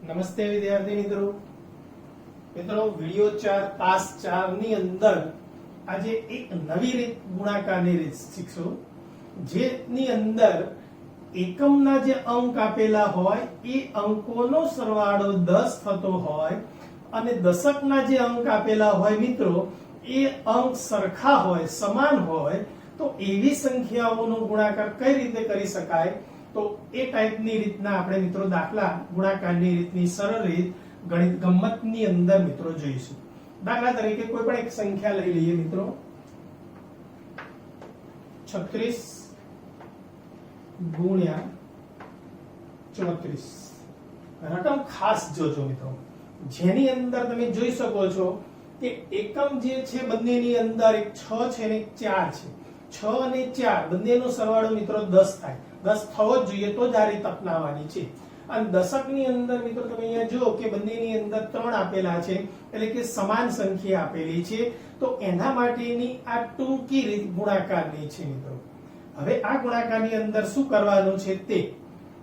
નમસ્તે વિદ્યાર્થી મિત્રો વિડિયો 4 તાસ 4 ની અંદર આજે એક નવી રીત ગુણાકારની રીત શીખશું જેની અંદર એકમના જે અંક આપેલા હોય એ અંકોનો સરવાળો 10 થતો હોય અને દશકના જે અંક આપેલા હોય મિત્રો એ અંક સરખા હોય સમાન હોય તો એવી સંખ્યાઓનો ગુણાકાર કઈ રીતે કરી શકાય तो ए टाइपनी रीतना આપણે મિત્રો દાખલા ગુણાકારની રીતની સરળ રીત ગણિત ગમ્મતની અંદર મિત્રો જોઈશું। દાખલા તરીકે કોઈ પણ એક સંખ્યા લઈ લઈએ મિત્રો 36 ગુણ્યા 34 રકમ ખાસ જોજો મિત્રો જેની અંદર તમે જોઈ શકો છો કે એકમ જે છે બંનેની અંદર એક 6 છે અને એક 4 છે 6 અને 4 બંનેનો સરવાળો મિત્રો 10 થાય 10 થવો જ જોઈએ તો જ આ રીત અપનાવવાની છે। અને દશકની અંદર મિત્રો તમે અહીંયા જુઓ કે બંનેની અંદર 3 આપેલા છે એટલે કે સમાન સંખ્યા આપેલી છે તો એના માટેની આ ટૂંકી રીત ગુણાકારની છે મિત્રો। હવે આ ગુણાકારની અંદર શું કરવાનું છે તે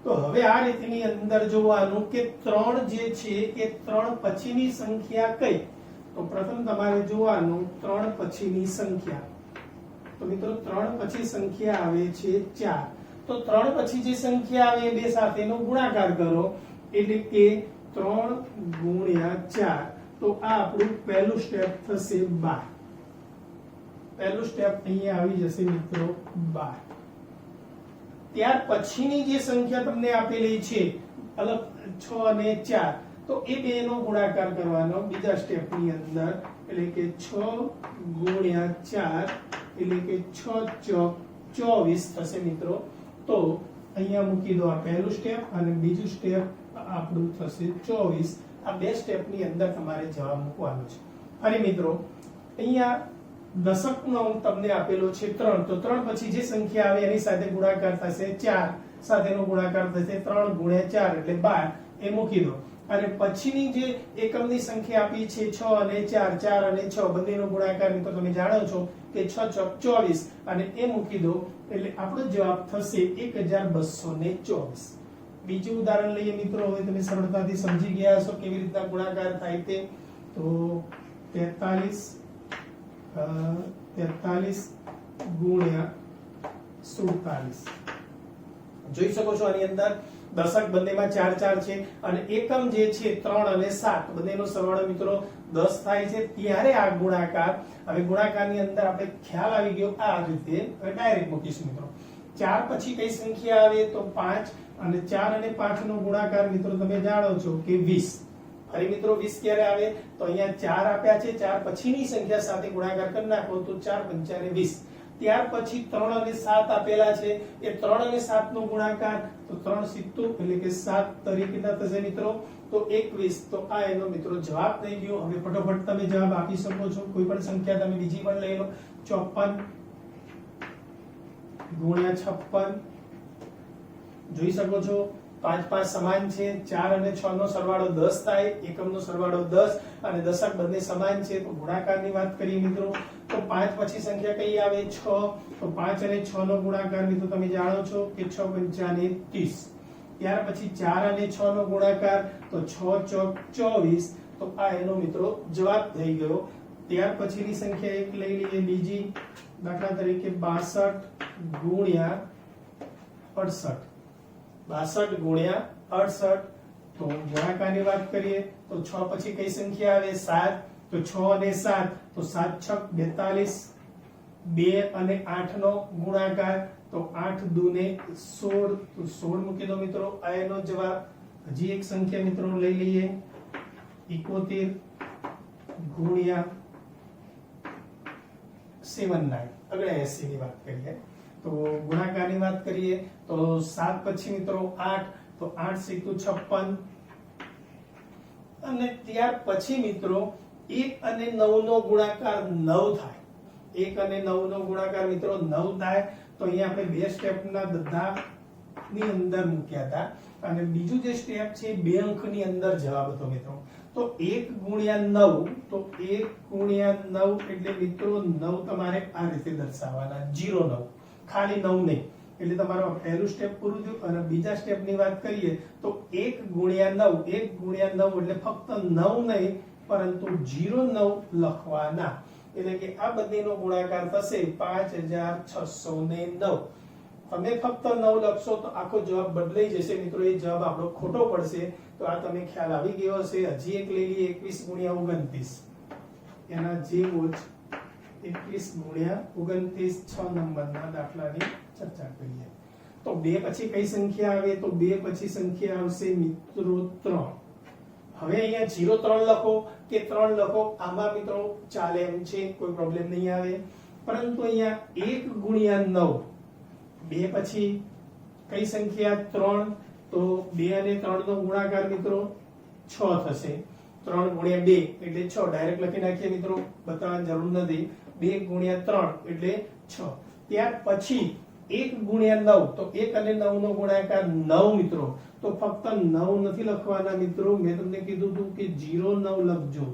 તો હવે આ રીતની અંદર જોવાનું કે 3 જે છે એ 3 પછીની સંખ્યા કઈ તો પ્રથમ તમારે જોવાનું 3 પછીની સંખ્યા તો મિત્રો 3 પછી સંખ્યા આવે છે 4 तो 3 પછી જે સંખ્યા આવે બે સાથેનો ગુણાકાર કરો એટલે કે 3 ગુણ્યા 4 તો આ આપણું પહેલું સ્ટેપ થશે 12 પહેલું સ્ટેપ અહીંયા આવી જશે મિત્રો 12 ત્યાર પછીની જે સંખ્યા તમને આપેલી છે અલગ 6 અને 4 તો એ બેનો ગુણાકાર કરવાનો બીજા સ્ટેપની અંદર એટલે કે 6 ગુણ્યા 4 એટલે કે 6 ચોક 24 થશે મિત્રો। तो અહીંયા મૂકી દો આ પહેલું સ્ટેપ અને બીજું સ્ટેપ આપણું થશે 24 આ બે સ્ટેપની અંદર તમારે જવાબ મૂકવાનો છે। અને મિત્રો અહીંયા દશકનો અંક તમને આપેલો છે 3 તો 3 પછી જે સંખ્યા આવે એની સાથે ગુણાકાર થશે 4 સાથેનો ગુણાકાર થશે 3 ગુણ્યા 4 એટલે 12 એ મૂકી દો અને પછીની જે એકમની સંખ્યા આપી છે 6 અને 4 4 અને 6 બંનેનો ગુણાકાર મિત્રો તમે જાણો છો કે 6 ચોક 24 અને એ મૂકી દો એટલે આપણો જવાબ થશે 1224। બીજું ઉદાહરણ લઈએ મિત્રો હવે તમે સરળતાથી સમજી ગયા હશો કેવી રીતના ગુણાકાર થાય તે તો 43 ગુણ્યા 47 જોઈ શકો છો આની અંદર દશક બંનેમાં 4 4 છે અને એકમ જે છે 3 અને 7 બંનેનો સરવાળો મિત્રો 10 થાય છે ત્યારે આ ગુણાકાર હવે ગુણાકારની અંદર આપણે ખ્યાલ આવી ગયો આ રીતે હવે ડાયરેક્ટ મૂકીશું મિત્રો 4 પછી કઈ સંખ્યા આવે તો 5 અને 4 અને 5 નો ગુણાકાર મિત્રો તમે જાણો છો કે 20 ફરી મિત્રો 20 ક્યારે આવે તો અહીંયા 4 આપ્યા છે 4 પછીની સંખ્યા સાથે ગુણાકાર કરી નાખો તો 4 પંચાને 20 ત્યાર પછી 3 અને 7 આપેલા છે એ 3 અને 7 નો ગુણાકાર તો 3 સિત્તુ એટલે કે 7 તરીકે ના થશે મિત્રો તો 21 તો આ એનો મિત્રો જવાબ થઈ ગયો। હવે ફટાફટ તમે જવાબ આપી શકો છો કોઈ પણ સંખ્યા તમે બીજી પણ લઈ લો 54 ગુણ્યા 56 જોઈ શકો છો 5 5 સમાન છે 4 અને 6 નો સરવાળો 10 થાય એકમનો સરવાળો 10 અને દશક બંને સમાન છે તો ગુણાકારની વાત કરીએ મિત્રો तो 5 પછી સંખ્યા કઈ આવે 6 તો 5 અને 6 નો ગુણાકાર મિત્રો તમે જાણો છો કે 6 પંચાને 30 ત્યાર પછી 4 અને 6 નો ગુણાકાર તો 6 ચોક 24 તો આ એનો મિત્રો જવાબ થઈ ગયો। ત્યાર પછીની સંખ્યા એક લઈ લઈએ બીજી દાખલા તરીકે 62 ગુણ્યા 68 62 ગુણ્યા 68 તો ગુણાકારની વાત કરીએ તો 6 પછી કઈ સંખ્યા આવે 7 तो 6 અને 7 तो 7 6 42 2 અને 8 નો ગુણાકાર તો 8 દુને 16 તો 16 મૂકી દો મિત્રો આ એનો જવાબ। હજી એક સંખ્યા મિત્રો લઈ લઈએ 71 ગુણ્યા 79 આગળ 80 ની વાત કરીએ તો ગુણાકારની વાત કરીએ તો 7 પછી મિત્રો 8 તો 8 સિક્કુ 56 અને ત્યાર પછી મિત્રો 1 અને 9 નો ગુણાકાર 9 થાય 1 અને 9 નો ગુણાકાર મિત્રો 9 થાય તો અહીંયા આપણે બે સ્ટેપના બધાની અંદર મૂક્યા હતા અને બીજું જે સ્ટેપ છે બે અંકની અંદર જવાબ હતો મિત્રો તો 1 ગુણ્યા 9 તો 1 ગુણ્યા 9 એટલે મિત્રો 9 તમારે આ રીતે દર્શાવવાના 09 ખાલી 9 નહીં એટલે તમારું પહેલું સ્ટેપ પૂરું થયું. અને બીજા સ્ટેપની વાત કરીએ તો 1 ગુણ્યા 9, 1 ગુણ્યા 9 એટલે ફક્ત 9 નહીં પરંતુ 09 લખવાના. એટલે કે આ બંનેનો ગુણાકાર થશે 5609. તમે ફક્ત 9 લખશો તો આખો જવાબ બદલાઈ જશે મિત્રો. એ જવાબ આપણો ખોટો પડશે. તો આ તમે ખ્યાલ આવી ગયો હશે. હજી એક લઈ લઈએ 21 ગુણ્યા 29. એના જેવો જ 21 ગુણ્યા 29 6 નંબરના દાખલાની ચર્ચા કરીએ. તો 2 પછી કઈ સંખ્યા આવે? તો 2 પછી સંખ્યા આવશે મિત્રો 3. હવે અહીંયા 03 લખો કે 3 લખો, આમાં મિત્રો ચાલે એમ છે, કોઈ પ્રોબ્લેમ નહીં આવે. પરંતુ અહીંયા 1 ગુણ્યા 9, 2 પછી કઈ સંખ્યા? 3. તો 2 અને 3 નો ગુણાકાર મિત્રો 6 થશે. 3 ગુણ્યા 2 એટલે 6. ડાયરેક્ટ લખી નાખીએ મિત્રો, બતાવવાની જરૂર નથી. 2 ગુણ્યા 3 એટલે 6. ત્યાર પછી 1 ગુણ્યા 9, તો 1 અને 9 નો ગુણાકાર 9 મિત્રો. તો ફક્ત 9 નથી લખવાના મિત્રો, મેં તમને કીધું હતું કે 09 લખજો.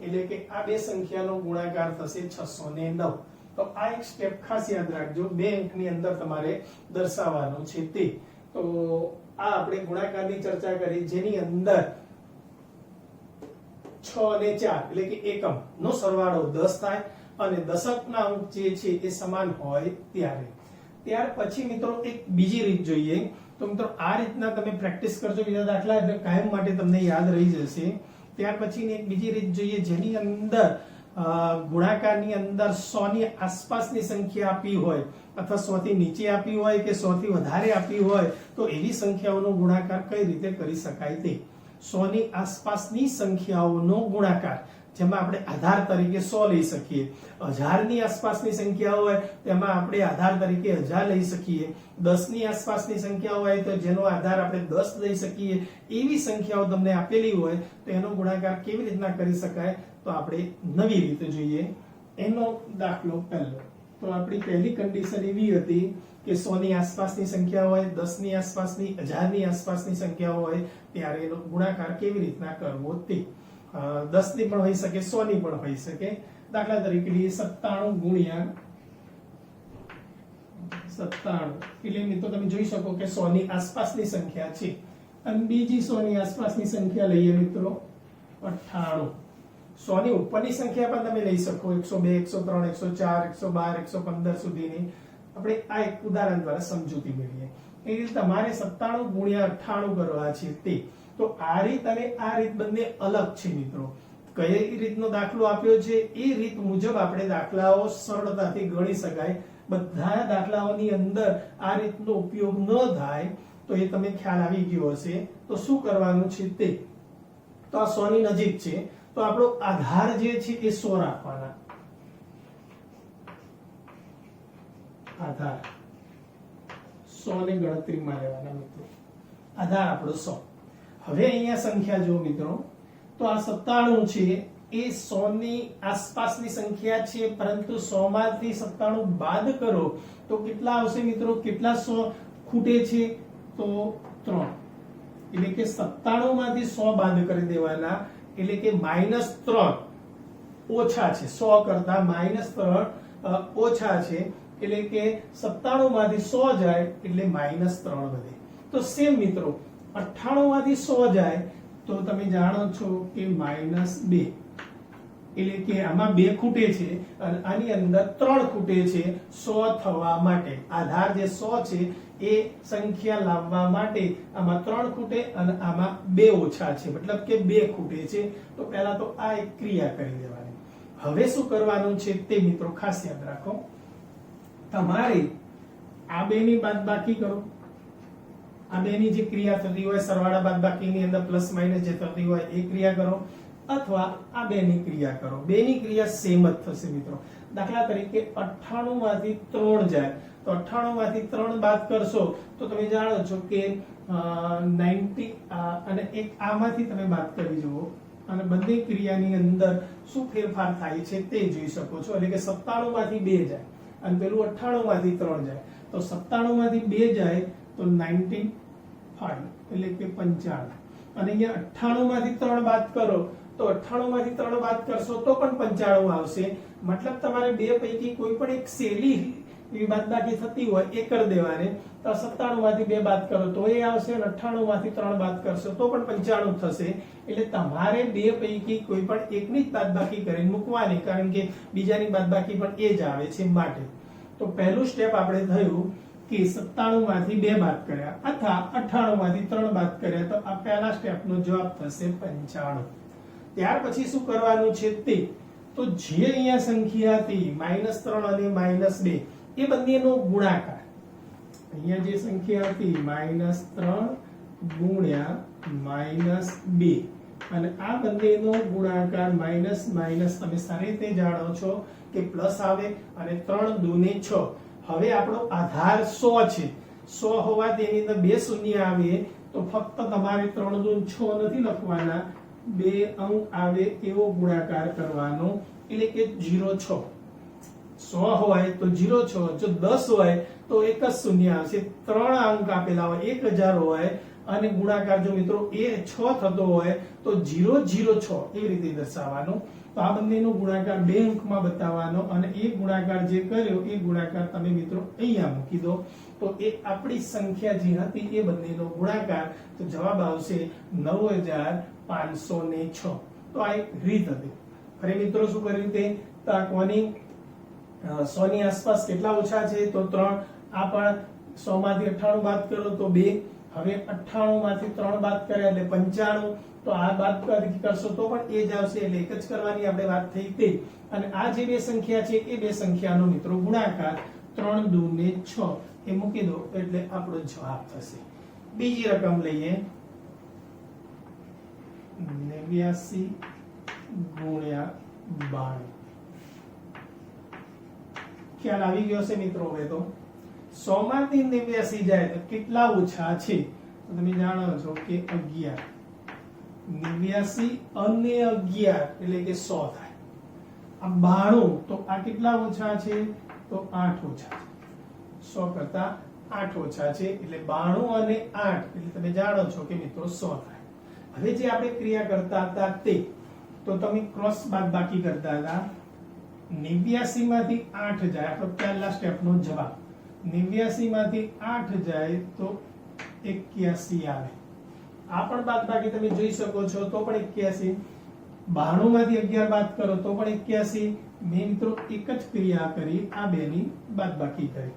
એટલે કે આ બે સંખ્યાનો ગુણાકાર થશે 609. તો આ એક સ્ટેપ ખાસ યાદ રાખજો, 2 અંકની અંદર તમારે દર્શાવવાનો છે તે. તો આ આપણે ગુણાકારની ચર્ચા કરી, જેની અંદર 6 અને 4 એટલે કે એકમ નો સરવાળો 10 થાય અને દશકના અંક જે છે એ સમાન હોય ત્યારે. ત્યાર પછી મિત્રો એક બીજી રીત જોઈએ. તો મિત્રો આ રીતના તમે પ્રેક્ટિસ કરજો બીજા દાખલા, એટલે કાયમ માટે તમને યાદ રહી જશે. ત્યાર પછીની એક બીજી રીત જોઈએ, જેની અંદર ગુણાકારની અંદર 100 ની આસપાસની સંખ્યા આપી હોય અથવા 100 થી નીચે આપી હોય કે 100 થી વધારે આપી હોય તો એવી સંખ્યાઓનો ગુણાકાર કઈ રીતે કરી શકાય તે. 100 ની આસપાસની સંખ્યાઓનો ગુણાકાર, જેમાં આપણે આધાર તરીકે 100 લઈ શકીએ. 1000 ની આસપાસની સંખ્યા હોય તેમાં આપણે આધાર તરીકે 1000 લઈ શકીએ. 10 ની આસપાસની સંખ્યા હોય તો જેનો આધાર આપણે 10 લઈ શકીએ. એવી સંખ્યાઓ તમને આપેલી હોય તો એનો ગુણાકાર કેવી રીતના કરી શકાય, તો આપણે નવી રીતે જોઈએ. એનો દાખલો પહેલો. તો આપણી પહેલી કન્ડિશન એવી હતી કે 100 ની આસપાસની સંખ્યા હોય, 10 ની આસપાસની, 1000 ની આસપાસની સંખ્યા હોય ત્યારે એનો ગુણાકાર કેવી રીતના કરવો તે. 10 ની પણ હોઈ શકે, 100 ની પણ હોઈ શકે. દાખલા તરીકે 97 ગુણ્યા 97 એટલે મિત્રો તમે જોઈ શકો કે 100 ની આસપાસની સંખ્યા છે. અને બીજી 100 ની આસપાસની સંખ્યા લઈએ મિત્રો 98. 100 ની ઉપરની સંખ્યા પણ તમે લઈ શકો, 102, 103, 104, 112, 115 સુધીની. આપણે આ એક ઉદાહરણ દ્વારા સમજૂતી મેળવીએ. એ રીતે તમારે 97 ગુણ્યા 98 કરવા છે તે. તો આ રીત અને આ રીત બંને અલગ છે મિત્રો. કઈ રીતનો દાખલો આપ્યો છે એ રીત મુજબ આપણે દાખલાઓ સરળતાથી ગણી શકાય. બધા દાખલાઓની અંદર આ રીતનો ઉપયોગ ન થાય તો એ તમે ખ્યાલ આવી ગયો હશે. તો શું કરવાનું છે તે. તો આ 100 ની નજીક છે તો આપણો આધાર જે છે એ 100 રાખવાના. આધાર 100 ની ગણતરીમાં લેવાના મિત્રો. આધાર આપણો 100. હવે અહીંયા સંખ્યા જો મિત્રો, તો આ 97 છે એ 100 ની આસપાસની સંખ્યા છે, પરંતુ 100 માંથી 97 બાદ કરો તો કેટલા આવશે મિત્રો? કેટલા 100 ખૂટે છે? તો 3. એટલે કે 97 માંથી 100 બાદ કરી દેવાના, એટલે કે -3 ઓછા છે. 100 કરતા -3 ઓછા છે, એટલે કે 97 માંથી 100 જાય એટલે -3 વધે. તો સેમ મિત્રો 98 માંથી 100 જાય તો તમે જાણો છો કે -2, એટલે કે આમાં 2 ખૂટે છે અને આની અંદર 3 ખૂટે છે 100 થવા માટે. આધાર જે 100 છે એ સંખ્યા લાવવા માટે આમાં 3 ખૂટે અને આમાં 2 ઓછા છે, મતલબ કે 2 ખૂટે છે. તો પહેલા તો આ એક ક્રિયા કરી દેવાની. હવે શું કરવાનું છે તે મિત્રો ખાસ યાદ રાખો. તમારે આ બેની બાદબાકી કરો. આ બેની જે ક્રિયા થતી હોય સરવાળા બાદબાકીની અંદર પ્લસ માઇનસ જે થતી હોય એ ક્રિયા કરો, અથવા આ બેની ક્રિયા કરો. બેની ક્રિયા સેમ જ થશે મિત્રો. દાખલા તરીકે 98 માંથી 3 જાય તો 98 માંથી 3 બાદ કરશો તો તમે જાણો છો કે 90 અને એક આમાંથી તમે બાદ કરી જુઓ અને બંને ક્રિયાની અંદર શું ફેરફાર થાય છે તે જોઈ શકો છો. એટલે કે 97 માંથી 2 જાય અને પેલું 98 માંથી 3 જાય. તો 97 માંથી 2 જાય તો 95 એટલે કે 55. અને અહીંયા 98 માંથી 3 બાદ કરો તો 98 માંથી 3 બાદ કરશો તો પણ 95 આવશે. મતલબ તમારે બે પૈકી કોઈ પણ એક એવી બાદબાકી થતી હોય એ કરી દેવાની. તો 97 માંથી 2 બાદ કરો તો એ આવશે અને 98 માંથી 3 બાદ કરશો તો પણ 95 થશે. એટલે તમારે બે પૈકી કોઈ પણ એકની જ બાદબાકી કરીને મૂકવાની, કારણ કે બીજાની બાદબાકી પણ એ જ આવે છે માટે. તો પહેલું સ્ટેપ આપણે થયું કે 97 માંથી 2 બાદ કર્યા અથવા 98 માંથી 3 બાદ કર્યા, તો આ પહેલા સ્ટેપનો જવાબ થશે 95. ત્યાર પછી શું કરવાનું છે તે તો જે અહીંયા સંખ્યા હતી -3 અને -2 એ બંનેનો ગુણાકાર. અહીંયા જે સંખ્યા હતી -3 ગુણ્યા -2 અને આ બંનેનો ગુણાકાર માઇનસ માઇનસ તમે સારી રીતે જાણો છો કે પ્લસ આવે અને 3 2 ને 6. હવે આપણો આધાર 100 છે. 100 હોવાથી એની અંદર 2 શૂન્ય આવે તો ફક્ત તમારે 3 2 6 નથી લખવાના, 2 અંક આવે એવો ગુણાકાર કરવાનો, એટલે કે 06. 100 હોય તો 06, જો 10 હોય તો એક જ શૂન્ય આવશે, 3 અંક આપેલા હોય 1000 હોય અને ગુણાકાર જો મિત્રો એ 6 થતો હોય તો 006 એવી રીતે દર્શાવવાનો. તો આ બંનેનો ગુણાકાર 2 અંકમાં બતાવવાનો અને એ ગુણાકાર જે કર્યો એ ગુણાકાર તમે મિત્રો અહીંયા મૂકી દો. તો એ આપણી સંખ્યા જે હતી એ બંનેનો ગુણાકાર, તો જવાબ આવશે 9506. તો આ એક રીત હતી. ફરી મિત્રો શું કર્યું તે કોની 100 ની આસપાસ કેટલા ઓછા છે તો 3. આ પણ 100 માંથી 98 બાદ કરો તો 2. હવે 98 માંથી 3 બાદ કર્યા એટલે 95. તો આ બાદ કરશો તો પણ એ જ આવશે, એટલે એક જ કરવાની આપણે વાત થઈ તે. અને આ જે બે સંખ્યા છે એ બે સંખ્યાનો મિત્રો ગુણાકાર 3 2 ને 6 એ મૂકી દો એટલે આપણો જવાબ થશે. બીજી રકમ લઈએ 89 ગુણ્યા 92. ખ્યાલ આવી ગયો છે મિત્રો. હવે તો 100 માંથી 89 જાય તો કેટલા ઓછા છે તો તમે જાણો છો કે 11. 89 અને 11 એટલે કે 100 થાય. આ 92 તો આ કેટલા ઓછા છે તો 8 ઓછા છે. 100 કરતા 8 ઓછા છે એટલે 92 અને 8 એટલે તમે જાણો છો કે મિત્રો 100 થાય. હવે જે આપણે ક્રિયા કરતા હતા તે તો તમે ક્રોસ બાદબાકી કરતા હતા. 89 માંથી 8 જાય આપણો પહેલા સ્ટેપનો જવાબ. 89 માંથી 8 જાય તો 81 આવે. આ પણ બાદબાકી તમે જોઈ શકો છો તો પણ 81. 92 માંથી 11 બાદ કરો તો પણ 81. મેં મિત્રો એક જ ક્રિયા કરી, આ બેની બાદબાકી કરી.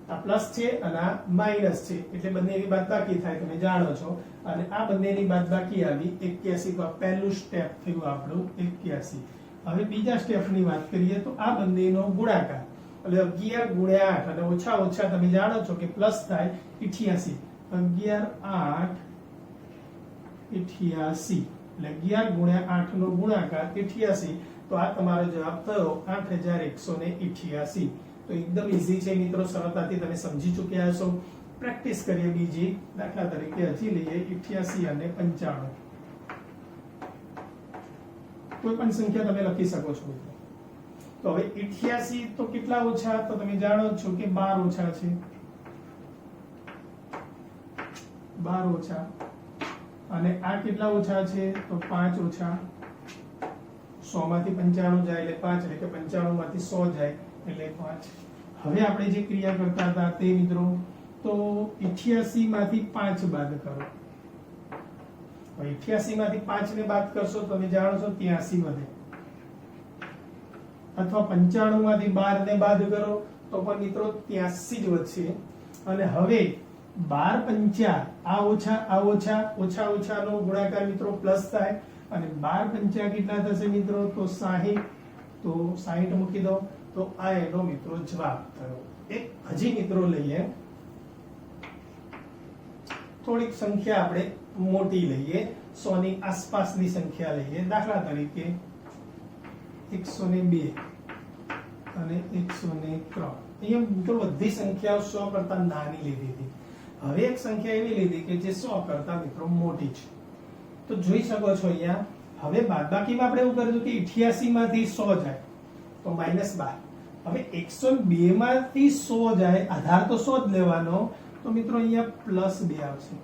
આ પ્લસ છે અને આ માઈનસ છે એટલે બંનેની બાદબાકી થાય તમે જાણો છો. અને આ બંનેની બાદબાકી આવી 81. તો પહેલું સ્ટેપ થયું આપણું 81. હવે બીજા સ્ટેપની વાત કરીએ તો આ બંનેનો ગુણાકાર એટલે 11 ગુણ્યા 8 અને ઓછા ઓછા તમે જાણો છો કે પ્લસ થાય 88. 11 8 88 એટલે 11 ગુણ્યા 8 નો ગુણાકાર 88. તો આ તમારો જવાબ થયો 8188. તો એકદમ ઈઝી છે મિત્રો, સરળતાથી તમે સમજી ચૂક્યા હશો. પ્રેક્ટિસ કરીએ બીજી. દાખલા તરીકે હજી લઈએ 88 અને 95. કોઈ પણ સંખ્યા તમે લખી શકો છો મિત્રો. તો હવે 88 તો કેટલા ઓછા તો તમે જાણો છો કે 12 ઓછા છે. 12 ઓછા અને આ કેટલા ઓછા છે તો 5 ઓછા. 100 માંથી 95 જાય એટલે 5 એટલે કે 95 માંથી 100 જાય એટલે 5. હવે આપણે જે ક્રિયા કરતા હતા તે મિત્રો તો 88 માંથી 5 બાદ કરો. 88 માંથી 5 ને બાદ કરશો તો તમે જાણો છો 83 વધે. અથવા 95 માંથી 12 ને બાદ કરો તો પણ મિત્રો 83 જ વધશે. અને હવે 12 5 આ ઓછા આ ઓછા ઓછા ઓછાનો ગુણાકાર મિત્રો પ્લસ થાય અને 12 5 કેટલા થશે મિત્રો તો 60. તો 60 મૂકી દો તો આ એનો મિત્રો જવાબ થયો. એક હજી મિત્રો લઈએ, થોડીક સંખ્યા આપણે મોટી લઈએ, 100 ની આસપાસની સંખ્યા લઈએ. દાખલા તરીકે 102 અને 103. અહીંયા મિત્રો બધી સંખ્યાઓ 100 કરતા નાની લીધી હતી. હવે એક સંખ્યા એવી લીધી કે જે 100 કરતા મિત્રો મોટી છે. તો જોઈ શકો છો અહીંયા. હવે બાદબાકીમાં આપણે એવું કર્યું કે 88 માંથી 100 જાય તો -12. હવે 102 માંથી 100 જાય, આધાર તો 100 જ લેવાનો. તો મિત્રો અહીંયા +2 આવશે.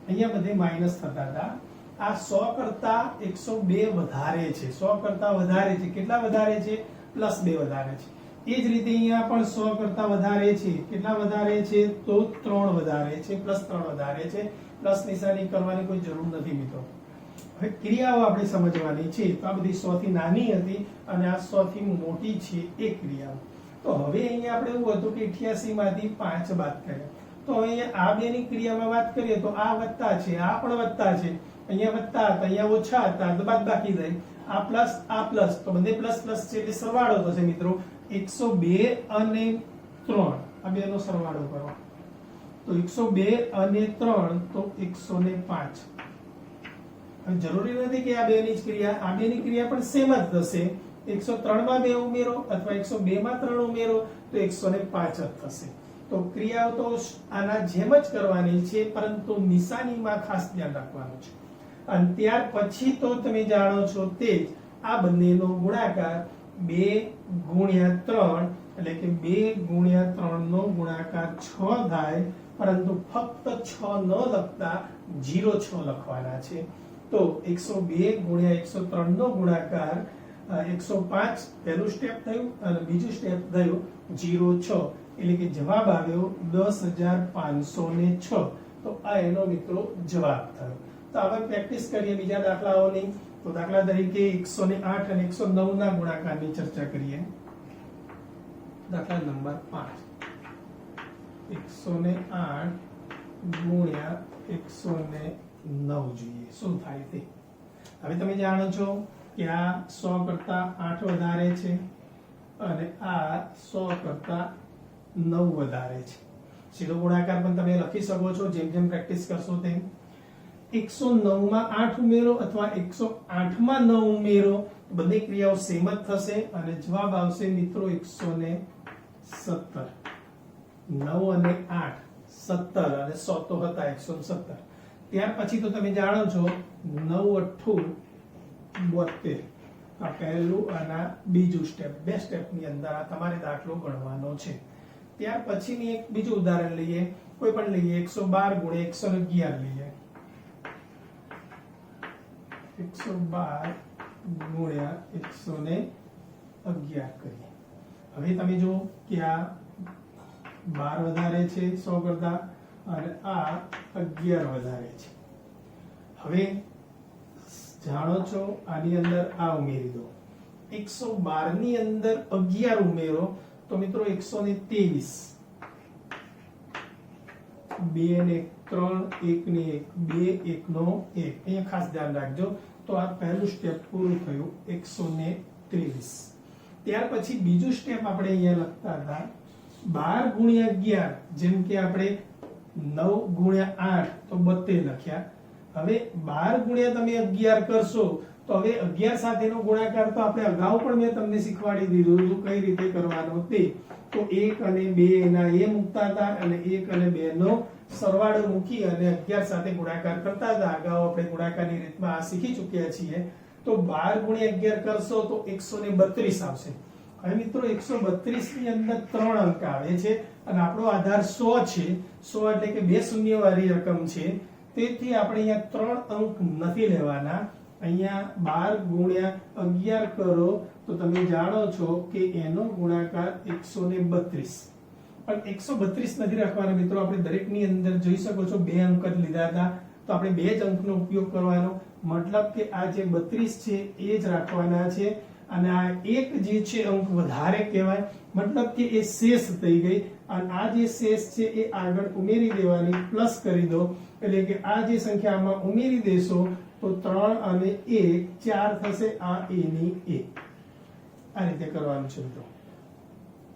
અહીંયા બધે માઈનસ થતા હતા. આ 100 કરતા 102 વધારે છે. 100 કરતા વધારે છે. કેટલા વધારે છે? +2 વધારે છે. એ જ રીતે અહીંયા પણ 100 કરતા વધારે છે. કેટલા વધારે છે? તો 3 વધારે છે, +3 વધારે છે. પ્લસ નિશાની કરવાની કોઈ જરૂર નથી મિત્રો. હવે ક્રિયાઓ આપણે સમજવાની છે. તો આ બધી 100 થી નાની હતી અને આ 100 થી મોટી છે એ ક્રિયાઓ. તો હવે અહીંયા આપણે એવું હતું કે 88 માંથી 5 બાદ કર્યા. તો અહીંયા આ બેની ક્રિયામાં વાત કરીએ તો આ વત્તા છે, આ પણ વત્તા છે. અહીંયા વત્તા હતા, અહીંયા ઓછા હતા, તો બાદબાકી થાય. આ પ્લસ, આ પ્લસ, તો બંને પ્લસ પ્લસ છે એટલે સરવાળો થશે મિત્રો. 102 અને 3 આ બેનો સરવાળો કરો તો 102 અને 3 તો 105. હવે જરૂરી નથી કે આ બેની જ ક્રિયા, આ બેની ક્રિયા પણ સેમ જ થશે. 103 માં 2 ઉમેરો અથવા 102 માં 3 ઉમેરો તો 105 જ થશે. તો ક્રિયાઓ તો આના જેમ જ કરવાની છે, પરંતુ નિશાનીમાં ખાસ ધ્યાન રાખવાનું છે. અને ત્યાર પછી તો તમે જાણો છો તે જ આ બંનેનો ગુણાકાર 2 ગુણ્યા 3 એટલે કે 2 ગુણ્યા 3 નો ગુણાકાર 6 થાય, પરંતુ ફક્ત 6 ન લખતા 06 લખવાના છે. તો 102 ગુણ્યા 103 નો ગુણાકાર 105 પહેલું સ્ટેપ થયું અને બીજું સ્ટેપ થયું 06 એટલે કે જવાબ આવ્યો 10,506. તો આ એનો મિત્રો જવાબ થયો. તો હવે પ્રેક્ટિસ કરીએ બીજા દાખલાઓની. તો દાખલા તરીકે 108 અને 109 ના ગુણાકારની ચર્ચા કરીએ. દાખલા નંબર 5. 108 ગુણ્યા 109 જોઈએ શું થાય તે. હવે તમે જાણો છો કે આ 100 કરતા 8 વધારે છે અને આ 100 કરતા 9 વધારે છે. સીધો ગુણાકાર પણ તમે લખી શકો છો જેમ જેમ પ્રેક્ટિસ કરશો તેમ. 109 માં 8 ઉમેરો અથવા 108 માં 9 ઉમેરો, બંને ક્રિયાઓ સેમ જ થશે અને જવાબ આવશે મિત્રો 117. 9 અને 8 17 અને 100 તો હતા 117. ત્યાર પછી તો તમે જાણો છો 9 8 72. આ પહેલું અને બીજું સ્ટેપ, બે સ્ટેપની અંદર આ તમારે દાખલો ગણવાનો છે. ત્યાર પછીની એક બીજું ઉદાહરણ લઈએ, કોઈ પણ લઈએ. 112 ગુણ્યા 111 લઈએ. 112 ગુણ્યા 111 કરીએ. હવે તમે જો કે આ 12 વધારે છે 100 કરતા અને આ 11 વધારે છે. હવે જાણો છો આની અંદર આ ઉમેરી દો. 112 ની અંદર 11 ઉમેરો તો મિત્રો 123. 2 ને 3 1 ને 1 2 1 નો 1. અહીંયા ખાસ ધ્યાન રાખજો. તો આ પહેલું સ્ટેપ પૂરું થયું 123. ત્યાર પછી બીજું સ્ટેપ આપણે અહીંયા લખતા હતા 12 ગુણ્યા 11, જેમ કે આપણે 9 ગુણ્યા 8 તો 72 લખ્યા. હવે 12 ગુણ્યા તમે 11 કરશો તો હવે 11 સાથેનો ગુણાકાર તો આપણે અગાઉ પણ મેં તમને શીખવાડી દીધું કઈ રીતે કરવાનો તે. તો 1 અને 2 એના એ મૂકતા હતા અને 1 અને 2 નો સરવાળો મૂકી અને 11 સાથે ગુણાકાર કરતા હતા. અગાઉ આપણે ગુણાકારની રીતમાં આ શીખી ચૂક્યા છીએ. તો 12 ગુણ્યા 11 કરશો તો 132 આવશે. હવે મિત્રો 132 ની અંદર 3 અંક આવે છે અને આપણો આધાર 100 છે. 100 એટલે કે 2 શૂન્ય વાળી રકમ છે. તેથી આપણે અહીંયા 3 અંક નથી લેવાના. અહીંયા 12 ગુણ્યા 11 કરો તો તમે જાણો છો કે એનો ગુણાકાર 132. પણ 132 નથી રાખવાના મિત્રો. આપણે દરેકની અંદર જોઈ શકો છો 2 અંક જ લીધા હતા, તો આપણે 2 જ અંકનો ઉપયોગ કરવાનો. મતલબ કે આ જે 32 છે એ જ રાખવાના છે અને આ એક જે છે અંક વધારે કહેવાય. મતલબ કે એ શેષ થઈ ગઈ અને આ જે શેષ છે એ આગળ ઉમેરી દેવાની, પ્લસ કરી દો. એટલે કે આ જે સંખ્યામાં ઉમેરી દેશો તો 3 અને 1 4 થશે. આ a ની a. આ રીતે કરવાનું છે મિત્રો.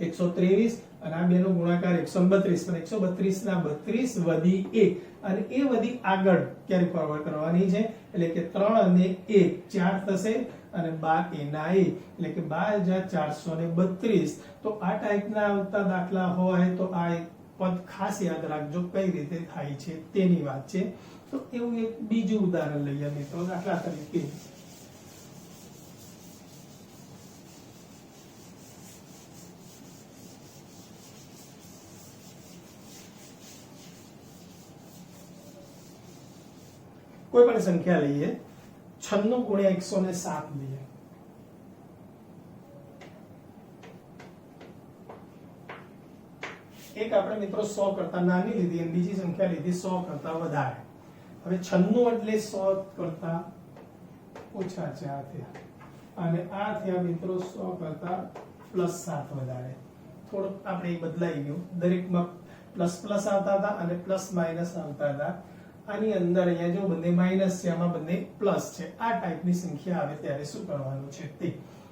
123 અને આ બેનો ગુણાકાર 132. પણ 132 ના 32 વધી 1 અને એ વધી આગળ ક્યારે ફોરવર્ડ કરવાની છે. એટલે કે 3 અને 1 4 થશે અને 12 a ના a એટલે કે 12432. તો આ ટાઈપના આવતા દાખલા હોય તો આ પદ ખાસ યાદ રાખજો કઈ રીતે થાય છે તેની વાત છે. તો એવું એક બીજું ઉદાહરણ લઈએ મિત્રો. દાખલા તરીકે કોઈ પણ સંખ્યા લઈએ. 96 ગુણ્યા 107 લઈએ. એક આપણે મિત્રો 100 કરતા નાની લીધી અને બીજી સંખ્યા લીધી 100 કરતા વધારે. હવે 96 એટલે 100 કરતા ઓછા 4 થયા અને આ થયા મિત્રો 100 કરતા +7 વધારે. થોડુંક આપણે બદલાઈ ગયું, દરેકમાં પ્લસ પ્લસ આવતા હતા અને પ્લસ માઇનસ આવતા હતા. આની અંદર અહીંયા જો બંને માઇનસ છે, આમાં બંને પ્લસ છે. આ ટાઈપની સંખ્યા આવે ત્યારે શું કરવાનું છે તે.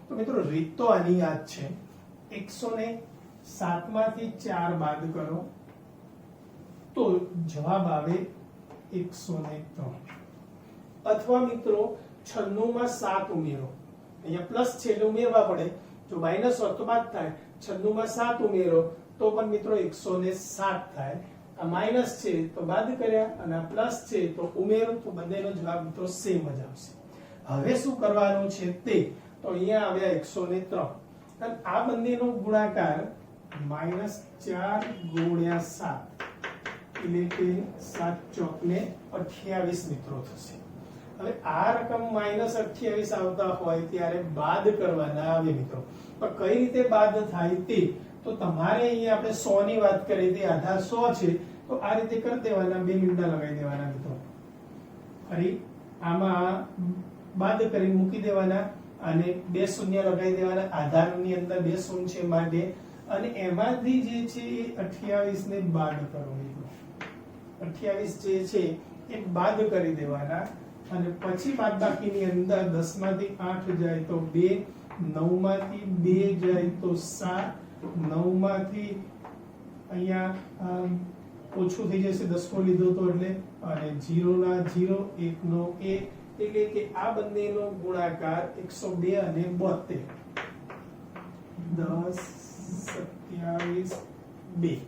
તો મિત્રો રીત તો આની યાદ છે. 107 માંથી 4 બાદ કરો તો જવાબ આવે 103. અથવા મિત્રો 96 માં 7 ઉમેરો, અહીંયા પ્લસ છે એટલે ઉમેરવા પડે, જો માઇનસ હોત તો બાદ થાય. 96 માં 7 ઉમેરો તો પણ મિત્રો 107 થાય. આ માઇનસ છે તો બાદ કર્યા અને આ પ્લસ છે તો ઉમેરો, તો બંનેનો જવાબ મિત્રો સેમ જ આવશે. હવે શું કરવાનું છે તે, તો અહીંયા આવ્યા 103 અને આ બંનેનો ગુણાકાર -4 × 7 એટલે કે 7 ચોક ને 28 મિત્રો થશે. હવે આ રકમ -28 આવતા હોય ત્યારે બાદ કરવાના આવે મિત્રો. પણ કઈ રીતે બાદ થાય તે, તો તમારે અહીંયા આપણે 100 ની વાત કરી હતી, આધાર 100 છે તો આ રીતે કરી દેવાના, 2 મીંડા લગાવી દેવાના મિત્રો. ફરી આમાં બાદ કરી મૂકી દેવાના અને 2 શૂન્ય લગાવી દેવાના. આધારની અંદર 2 શૂન્ય છે માટે, અને એમાંથી જે છે એ 28 ને બાદ કરો મિત્રો. 28 જે છે એ બાદ કરી દેવાના અને પછી બાદબાકીની અંદર 10 માંથી 8 જાય તો 2, 9 માંથી 2 જાય તો 7, 9 માંથી અહીંયા ઓછું થઈ જશે, 10 લીધો તો એટલે, અને 0 ના 0, 1 નો 1, એટલે કે આ બંનેનો ગુણાકાર 102 અને 72, 10, 27, 2.